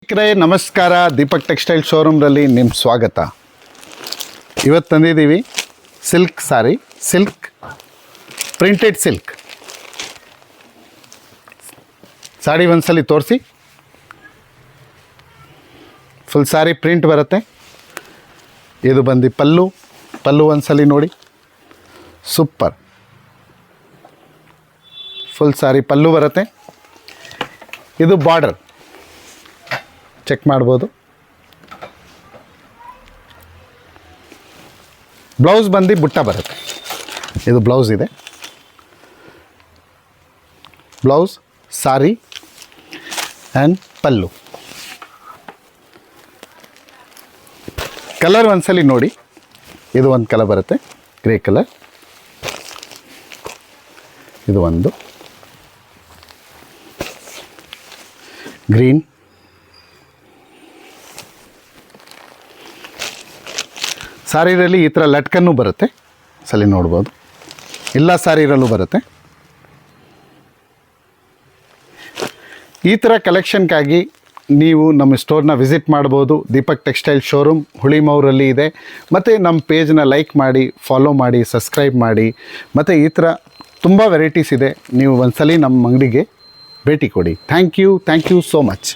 ವೀಕ್ಷಕರೇ ನಮಸ್ಕಾರ. ದೀಪಕ್ ಟೆಕ್ಸ್ಟೈಲ್ ಶೋರೂಮ್ನಲ್ಲಿ ನಿಮ್ಮ ಸ್ವಾಗತ. ಇವತ್ತು ತಂದಿದ್ದೀವಿ ಸಿಲ್ಕ್ ಸಾರಿ, ಸಿಲ್ಕ್ ಪ್ರಿಂಟೆಡ್ ಸಿಲ್ಕ್ ಸಾಡಿ. ಒಂದ್ಸಲಿ ತೋರಿಸಿ. ಫುಲ್ ಸಾರಿ ಪ್ರಿಂಟ್ ಬರುತ್ತೆ. ಇದು ಬಂದು ಪಲ್ಲು ಒಂದ್ಸಲಿ ನೋಡಿ. ಸೂಪರ್ ಫುಲ್ ಸಾರಿ ಪಲ್ಲು ಬರುತ್ತೆ. ಇದು ಬಾರ್ಡರ್ ಚೆಕ್ ಮಾಡ್ಬೋದು. ಬ್ಲೌಸ್ ಬಂದು ಬುಟ್ಟ ಬರುತ್ತೆ. ಇದು ಬ್ಲೌಸ್ ಇದೆ. Blouse, sorry and pallu. Colour ಒಂದ್ಸಲಿ ನೋಡಿ. ಇದು ಒಂದು ಕಲರ್ ಬರುತ್ತೆ, ಗ್ರೇ ಕಲರ್. ಇದು ಒಂದು ಗ್ರೀನ್. ಸಾರಿರಲ್ಲಿ ಈ ಥರ ಲಟ್ಕನ್ನು ಬರುತ್ತೆ, ಸಲಿ ನೋಡ್ಬೋದು. ಎಲ್ಲ ಸಾರಿರಲ್ಲೂ ಬರುತ್ತೆ. ಈ ಥರ ಕಲೆಕ್ಷನ್ಗಾಗಿ ನೀವು ನಮ್ಮ ಸ್ಟೋರ್ನ ವಿಸಿಟ್ ಮಾಡ್ಬೋದು. ದೀಪಕ್ ಟೆಕ್ಸ್ಟೈಲ್ ಶೋರೂಮ್ ಹುಳಿಮೌರಲ್ಲಿ ಇದೆ. ಮತ್ತು ನಮ್ಮ ಪೇಜ್ನ ಲೈಕ್ ಮಾಡಿ, ಫಾಲೋ ಮಾಡಿ, ಸಬ್ಸ್ಕ್ರೈಬ್ ಮಾಡಿ. ಮತ್ತು ಈ ಥರ ತುಂಬ ವೆರೈಟೀಸ್ ಇದೆ. ನೀವು ಒಂದ್ಸಲಿ ನಮ್ಮ ಅಂಗಡಿಗೆ ಭೇಟಿ ಕೊಡಿ. Thank you so much.